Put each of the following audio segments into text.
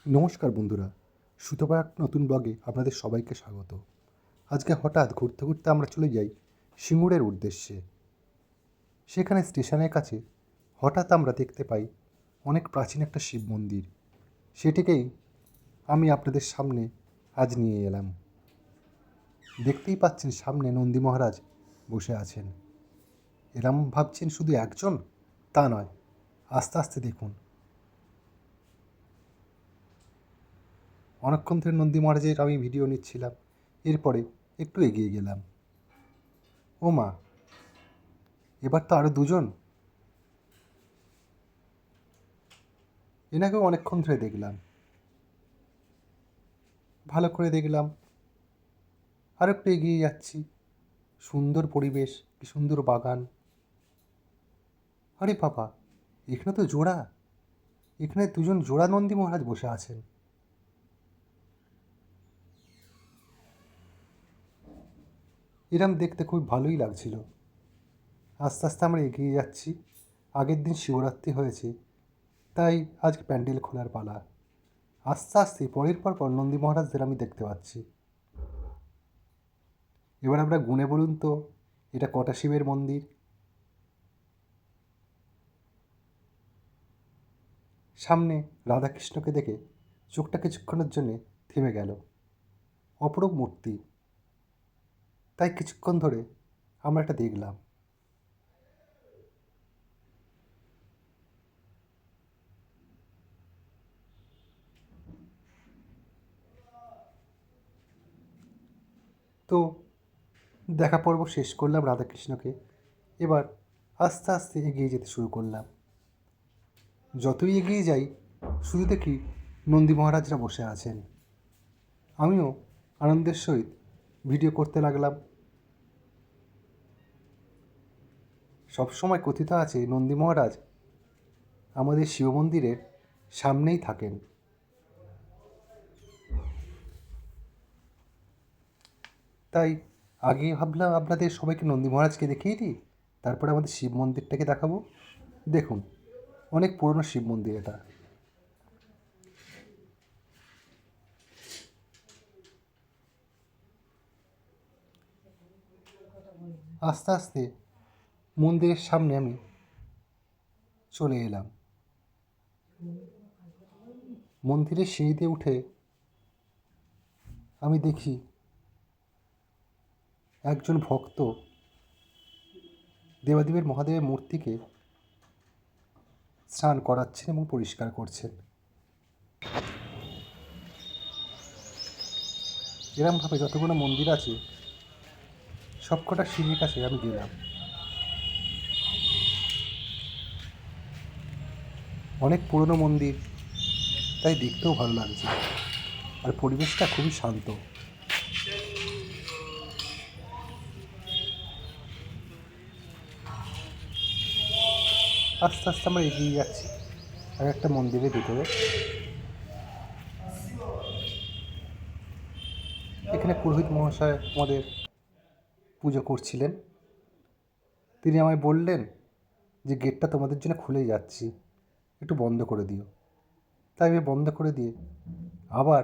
নমস্কার বন্ধুরা, সুতপা এক নতুন ব্লগে আপনাদের সবাইকে স্বাগত। আজকে হঠাৎ ঘুরতে ঘুরতে আমরা চলে যাই সিঙ্গুরের উদ্দেশ্যে। সেখানে স্টেশনের কাছে হঠাৎ আমরা দেখতে পাই অনেক প্রাচীন একটা শিব মন্দির। সেটিকেই আমি আপনাদের সামনে আজ নিয়ে এলাম। দেখতেই পাচ্ছেন সামনে নন্দী মহারাজ বসে আছেন। এরম ভাবছেন শুধু একজন? তা নয়, আস্তে আস্তে দেখুন। অনেকক্ষণ ধরে নন্দী মহারাজের আমি ভিডিও নিচ্ছিলাম। এরপরে একটু এগিয়ে গেলাম। ও মা, এবার তো আরও দুজন। এনাকেও অনেকক্ষণ ধরে দেখলাম, ভালো করে দেখলাম। আর একটু এগিয়ে যাচ্ছি, সুন্দর পরিবেশ, কি সুন্দর বাগান। আরে বাবা, এখানে তো জোড়া, এখানে দুজন জোড়া নন্দী মহারাজ বসে আছেন। এরম দেখতে খুব ভালোই লাগছিল। আস্তে আস্তে আমরা এগিয়ে যাচ্ছি। আগের দিন শিবরাত্রি হয়েছে, তাই আজকে প্যান্ডেল খোলার পালা। আস্তে আস্তে পরের পর নন্দী মহারাজদের আমি দেখতে পাচ্ছি। এবার আমরা গুনে বলুন তো, এটা কটা শিবের মন্দির? সামনে রাধাকৃষ্ণকে দেখে চোখটা কিছুক্ষণের জন্যে থেমে গেল। অপরূপ মূর্তি, তাই কিছুক্ষণ ধরে আমরা এটা দেখলাম। তো দেখা পর্ব শেষ করলাম রাধাকৃষ্ণকে। এবার আস্তে আস্তে এগিয়ে যেতে শুরু করলাম। যতই এগিয়ে যাই শুধু দেখি নন্দী মহারাজরা বসে আছেন। আমিও আনন্দের সহিত ভিডিও করতে লাগলাম। সবসময় কথিত আছে নন্দী মহারাজ আমাদের শিব মন্দিরের সামনেই থাকেন। তাই আগে ভাবলাম আপনাদের সবাইকে নন্দী মহারাজকে দেখিয়ে দিই, তারপরে আমাদের শিব মন্দিরটাকে দেখাবো। দেখুন, অনেক পুরনো শিব মন্দির এটা। আস্তে আস্তে মন্দিরের সামনে আমি চলে এলাম। মন্দিরের সিঁড়িতে উঠে আমি দেখি একজন ভক্ত দেবাদেবের মহাদেবের মূর্তিকে স্নান করাচ্ছেন এবং পরিষ্কার করছেন। এরমভাবে যতগুলো মন্দির আছে সবকটা সিঁড়ির কাছে আমি গেলাম। অনেক পুরনো মন্দির, তাই দেখতেও ভালো লাগছে, আর পরিবেশটা খুবই শান্ত। আস্তে আস্তে আমরা এগিয়ে যাচ্ছি আর একটা মন্দিরের ভিতরে। এখানে পুরোহিত মহাশয় আমাদের পুজো করছিলেন। তিনি আমায় বললেন যে গেটটা তোমাদের জন্য খুলে যাচ্ছি, একটু বন্ধ করে দিও। তাই আমি বন্ধ করে দিয়ে আবার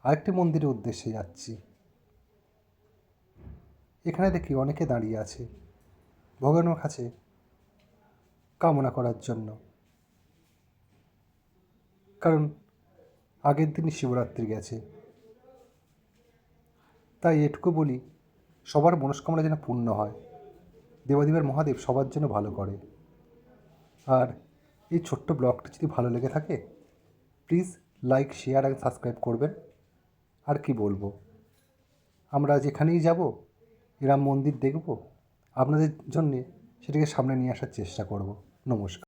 আরেকটি মন্দিরের উদ্দেশ্যে যাচ্ছি। এখানে দেখি অনেকে দাঁড়িয়ে আছে ভগবানের কাছে কামনা করার জন্য, কারণ আগের দিনই শিবরাত্রি গেছে। তাই এটুকু বলি, সবার মনস্কামনা যেন পূর্ণ হয়। দেবাদেবের মহাদেব সবার জন্য ভালো করে। আর এই ছোট্ট ব্লগটি যদি ভালো লেগে থাকে, প্লিজ লাইক, শেয়ার আর সাবস্ক্রাইব করবেন। আর কি বলবো, আমরা যেখানেই যাব এরম মন্দির দেখব, আপনাদের জন্যে সেটাকে সামনে নিয়ে আসার চেষ্টা করব। নমস্কার।